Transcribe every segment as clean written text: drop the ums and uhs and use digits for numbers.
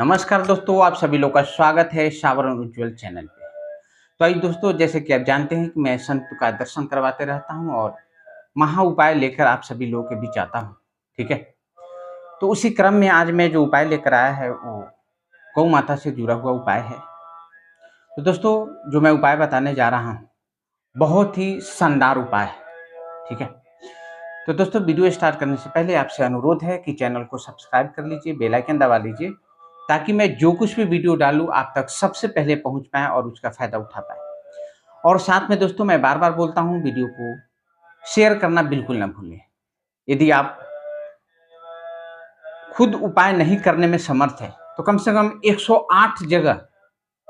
नमस्कार दोस्तों, आप सभी लोग का स्वागत है सावरण उज्ज्वल चैनल पे। तो आइए दोस्तों, जैसे कि आप जानते हैं कि मैं संत का दर्शन करवाते रहता हूँ और महा उपाय लेकर आप सभी लोगों के बीच आता हूँ। ठीक है? तो उसी क्रम में आज मैं जो उपाय लेकर आया है वो गौ माता से जुड़ा हुआ उपाय है। तो दोस्तों, जो मैं उपाय बताने जा रहा हूँ बहुत ही शानदार उपाय है। ठीक है? तो दोस्तों, वीडियो स्टार्ट करने से पहले आपसे अनुरोध है कि चैनल को सब्सक्राइब कर लीजिए, बेल आइकन दबा लीजिए, ताकि मैं जो कुछ भी वीडियो डालूँ आप तक सबसे पहले पहुँच पाएँ और उसका फ़ायदा उठा पाएँ। और साथ में दोस्तों, मैं बार-बार बोलता हूँ, वीडियो को शेयर करना बिल्कुल ना भूलें। यदि आप खुद उपाय नहीं करने में समर्थ हैं, तो कम से कम 108 जगह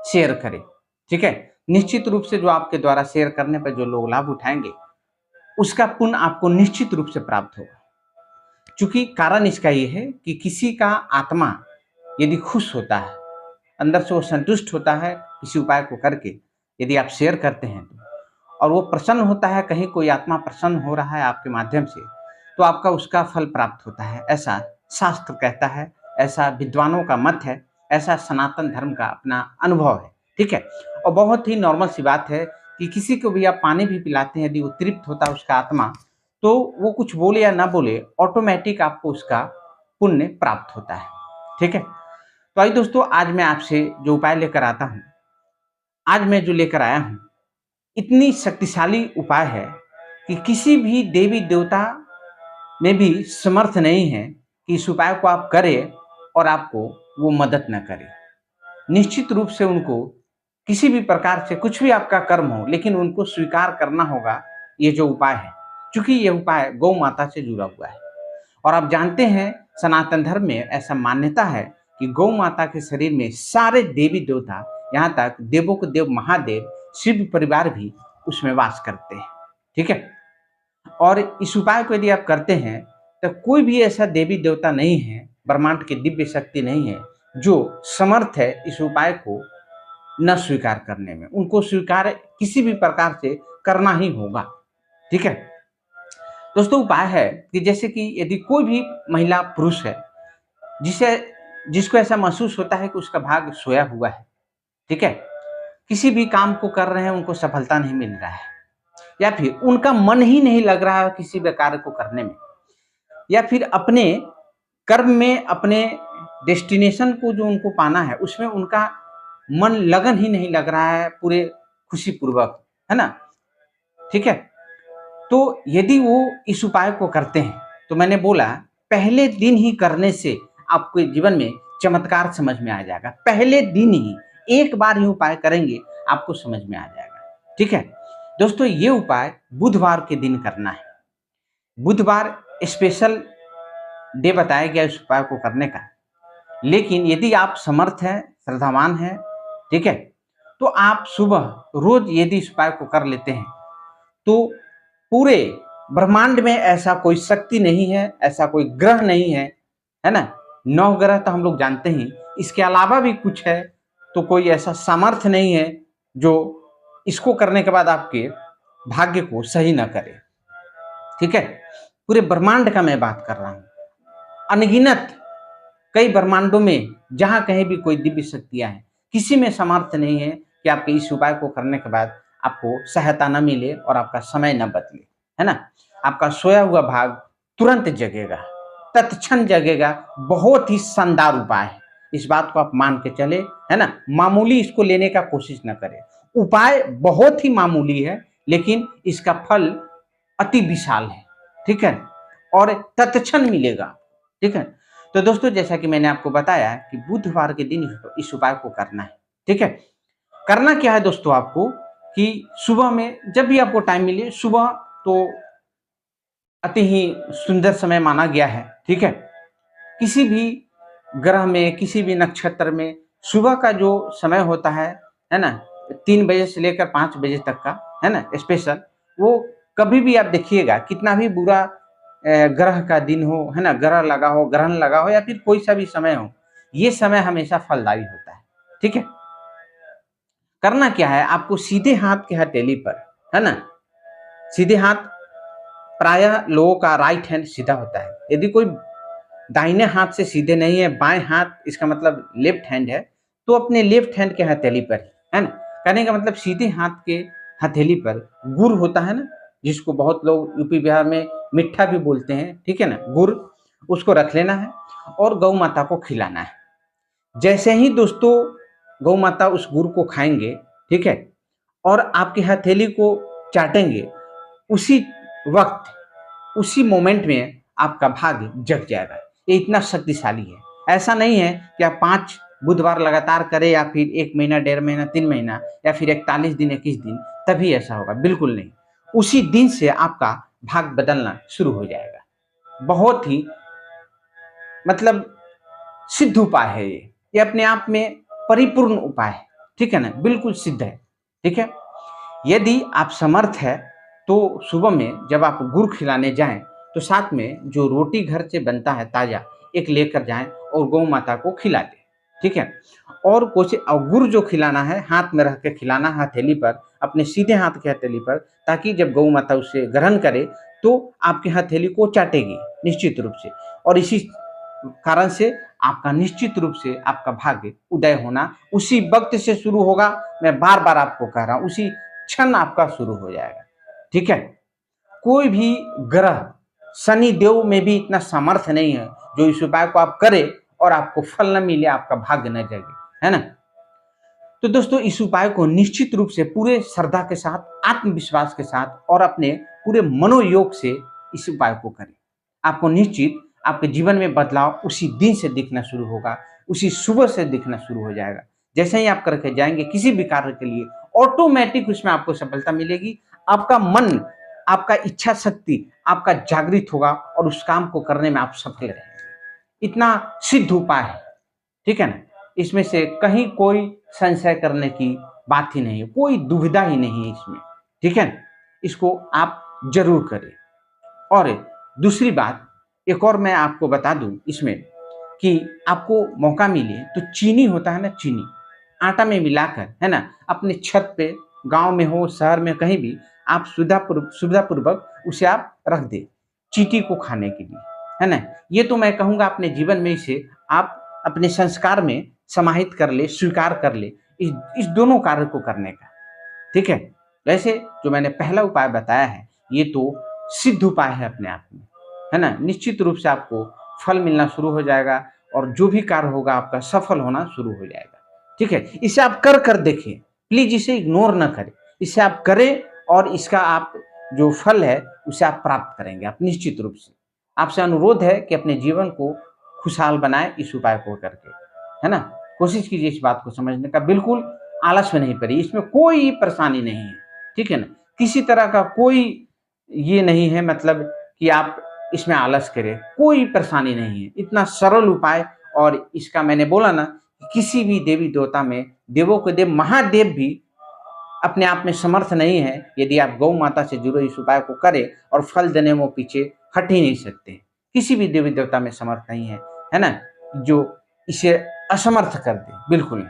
शेयर करें। ठीक है? निश्चित रूप से जो आपके द्वारा शेयर करने पर जो लोग लाभ उठाएँगे, उसका पुण्य आपको निश्चित रूप से प्राप्त होगा। चूँकि कारण इसका ये है कि किसी का आत्मा यदि खुश होता है, अंदर से वो संतुष्ट होता है किसी उपाय को करके, यदि आप शेयर करते हैं तो, और वो प्रसन्न होता है, कहीं कोई आत्मा प्रसन्न हो रहा है आपके माध्यम से, तो आपका उसका फल प्राप्त होता है। ऐसा शास्त्र कहता है, ऐसा विद्वानों का मत है, ऐसा सनातन धर्म का अपना अनुभव है। ठीक है? और बहुत ही नॉर्मल सी बात है कि किसी को भी आप पानी भी पिलाते हैं, यदि वो तृप्त होता है उसका आत्मा, तो वो कुछ बोले या ना बोले, ऑटोमेटिक आपको उसका पुण्य प्राप्त होता है। ठीक है? तो आइए दोस्तों, आज मैं आपसे जो उपाय लेकर आता हूँ, आज मैं जो लेकर आया हूँ, इतनी शक्तिशाली उपाय है कि किसी भी देवी-देवता में भी समर्थ नहीं है कि इस उपाय को आप करें और आपको वो मदद ना करें। निश्चित रूप से उनको किसी भी प्रकार से कुछ भी आपका कर्म हो, लेकिन उनको स्वीकार करना होगा ये जो उपाय है, क्योंकि ये उपाय गौ माता से जुड़ा हुआ है। और आप जानते हैं, सनातन धर्म में ऐसा मान्यता है कि गौ माता के शरीर में सारे देवी देवता, यहाँ तक देवों के देव महादेव शिव परिवार भी उसमें वास करते हैं। ठीक है? और इस उपाय को यदि आप करते हैं, तो कोई भी ऐसा देवी देवता नहीं है, ब्रह्मांड की दिव्य शक्ति नहीं है जो समर्थ है इस उपाय को न स्वीकार करने में। उनको स्वीकार किसी भी प्रकार से करना ही होगा। ठीक है? दोस्तों, उपाय है कि जैसे कि यदि कोई भी महिला पुरुष है, जिसे जिसको ऐसा महसूस होता है कि उसका भाग्य सोया हुआ है, ठीक है? किसी भी काम को कर रहे हैं, उनको सफलता नहीं मिल रहा है, या फिर उनका मन ही नहीं लग रहा है किसी भी कार्य को करने में, या फिर अपने कर्म में, अपने डेस्टिनेशन को जो उनको पाना है, उसमें उनका मन लगन ही नहीं लग रहा है पूरे खुशी-पूर्वक, है ना? ठीक है? तो यदि वो इस उपाय को करते हैं, तो मैंने बोला पहले दिन ही करने से आपके जीवन में चमत्कार समझ में आ जाएगा। पहले दिन ही एक बार ही उपाय करेंगे, आपको समझ में आ जाएगा। ठीक है? दोस्तों, ये उपाय बुधवार के दिन करना है। बुधवार स्पेशल डे बताया गया इस उपाय को करने का। लेकिन यदि आप समर्थ हैं, श्रद्धावान हैं, ठीक है? तो आप सुबह रोज़ यदि इस उपाय को कर लेते हैं, तो पूरे ब्रह्मांड में ऐसा कोई शक्ति नहीं है, ऐसा कोई ग्रह नहीं है ना? 9 ग्रह तो हम लोग जानते ही, इसके अलावा भी कुछ है, तो कोई ऐसा सामर्थ्य नहीं है जो इसको करने के बाद आपके भाग्य को सही ना करे। ठीक है? पूरे ब्रह्मांड का मैं बात कर रहा हूँ। अनगिनत कई ब्रह्मांडों में जहाँ कहीं भी कोई दिव्य शक्तियाँ हैं, किसी में सामर्थ्य नहीं है कि आपके इस उपाय को करने के बाद आपको सहायता न मिले और आपका समय न बदले, है ना? आपका सोया हुआ भाग तुरंत जगेगा, तत्क्षण जगेगा। बहुत ही शानदार उपाय है। इस बात को आप मान के चले, है ना? मामूली इसको लेने का कोशिश न करें। उपाय बहुत ही मामूली है, लेकिन इसका फल अति विशाल है। ठीक है? और तत्क्षण मिलेगा। ठीक है? तो दोस्तों, जैसा कि मैंने आपको बताया कि बुधवार के दिन इस उपाय को करना है। ठीक है? करना क्या है दोस्तों आपको कि सुबह में जब भी आपको टाइम मिले, सुबह तो अति ही सुंदर समय माना गया है। ठीक है? किसी भी ग्रह में, किसी भी नक्षत्र में सुबह का जो समय होता है ना? 3 बजे से लेकर 5 बजे तक का, है ना? स्पेशल, वो कभी भी आप देखिएगा, कितना भी बुरा ग्रह का दिन हो, है ना? ग्रह लगा हो, ग्रहण लगा हो, या फिर कोई सा भी समय हो, ये समय हमेशा फलदायी होता है। ठीक है? करना क्या है, आपको सीधे हाथ के हथेली पर, है ना? सीधे हाथ, प्रायः लोगों का राइट हैंड सीधा होता है। यदि कोई दाहिने हाथ से सीधे नहीं है, बाएं हाथ इसका मतलब लेफ्ट हैंड है, तो अपने लेफ्ट हैंड के हथेली पर, है ना, कहने का मतलब सीधे हाथ के हथेली पर गुड़ होता है ना, जिसको बहुत लोग यूपी बिहार में मिट्ठा भी बोलते हैं, ठीक है ना, गुड़, उसको रख लेना है और गौ माता को खिलाना है। जैसे ही दोस्तों गौ माता उस गुड़ को खाएंगे, ठीक है, और आपकी हथेली को चाटेंगे, उसी वक्त, उसी मोमेंट में आपका भाग्य जग जाएगा। ये इतना शक्तिशाली है। ऐसा नहीं है कि आप 5 बुधवार लगातार करें या फिर 1 महीना, 1.5 महीना, 3 महीना या फिर 41 दिन, 21 दिन, तभी ऐसा होगा, बिल्कुल नहीं। उसी दिन से आपका भाग्य बदलना शुरू हो जाएगा। बहुत ही मतलब सिद्ध उपाय है ये अपने आप में परिपूर्ण उपाय है, ठीक है ना, बिल्कुल सिद्ध है, ठीक है। यदि आप समर्थ है तो सुबह में जब आप गुड़ खिलाने जाएं तो साथ में जो रोटी घर से बनता है ताजा, एक लेकर जाएं और गौ माता को खिला दें, ठीक है। और कोशिश, और गुड़ जो खिलाना है हाथ में रख के खिलाना, हथेली पर, अपने सीधे हाथ के हथेली पर, ताकि जब गौ माता उसे ग्रहण करे तो आपके हथेली को चाटेगी निश्चित रूप से, और इसी कारण से आपका निश्चित रूप से आपका भाग्य उदय होना उसी वक्त से शुरू होगा। मैं बार बार आपको कह रहा हूं, उसी क्षण आपका शुरू हो जाएगा, ठीक है। कोई भी ग्रह, शनि देव में भी इतना सामर्थ्य नहीं है जो इस उपाय को आप करें और आपको फल न मिले, आपका भाग्य न जगे, है ना। तो दोस्तों इस उपाय को निश्चित रूप से पूरे श्रद्धा के साथ, आत्मविश्वास के साथ और अपने पूरे मनोयोग से इस उपाय को करें। आपको निश्चित आपके जीवन में बदलाव उसी दिन से दिखना शुरू होगा, उसी सुबह से दिखना शुरू हो जाएगा। जैसे ही आप करके जाएंगे किसी भी कार्य के लिए, ऑटोमेटिक उसमें आपको सफलता मिलेगी। आपका मन, आपका इच्छा शक्ति आपका जागृत होगा और उस काम को करने में आप सफल रहेंगे। इतना सिद्ध उपाय है, ठीक है ना। इसमें से कहीं कोई संशय करने की बात ही नहीं है, कोई दुविधा ही नहीं है इसमें, ठीक है ना। इसको आप जरूर करें। और दूसरी बात, एक और मैं आपको बता दूं इसमें, कि आपको मौका मिले तो चीनी होता है ना, चीनी आटा में मिलाकर, है ना, अपने छत पे, गांव में हो, शहर में, कहीं भी आप सुविधापूर्वक उसे आप रख दे चींटी को खाने के लिए, है ना। ये तो मैं कहूंगा अपने जीवन में इसे आप अपने संस्कार में समाहित कर ले, स्वीकार कर ले, इस दोनों कार्य को करने का, ठीक है। वैसे जो मैंने पहला उपाय बताया है ये तो सिद्ध उपाय है अपने आप में, है ना। निश्चित रूप से आपको फल मिलना शुरू हो जाएगा और जो भी कार्य होगा आपका सफल होना शुरू हो जाएगा, ठीक है। इसे आप कर देखिए, प्लीज इसे इग्नोर ना करें, इसे आप करें और इसका आप जो फल है उसे आप प्राप्त करेंगे आप निश्चित रूप से। आपसे अनुरोध है कि अपने जीवन को खुशहाल बनाए इस उपाय को करके, है ना। कोशिश कीजिए इस बात को समझने का, बिल्कुल आलस में नहीं पड़ी, इसमें कोई परेशानी नहीं है, ठीक है ना। किसी तरह का कोई ये नहीं है मतलब कि आप इसमें आलस करें, कोई परेशानी नहीं है, इतना सरल उपाय। और इसका मैंने बोला ना, किसी भी देवी देवता में देवों के देव महादेव भी अपने आप में समर्थ नहीं है। यदि आप गौ माता से जुड़े इस उपाय को करें और फल देने में पीछे हट ही नहीं सकते, किसी भी देवी देवता में समर्थ नहीं है, है ना, जो इसे असमर्थ कर दे, बिल्कुल नहीं।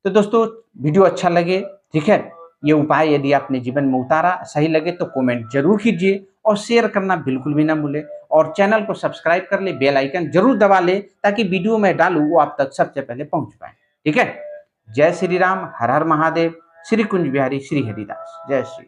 तो दोस्तों वीडियो अच्छा लगे, ठीक है, ये उपाय यदि आपने जीवन में उतारा, सही लगे तो कमेंट जरूर कीजिए और शेयर करना बिल्कुल भी ना भूले, और चैनल को सब्सक्राइब कर ले, बेल आइकन जरूर दबा ले, ताकि वीडियो मैं डालूं वो आप तक सबसे पहले पहुंच पाए, ठीक है। जय श्री राम, हर हर महादेव, श्री कुंज बिहारी श्री हरिदास, जय श्री।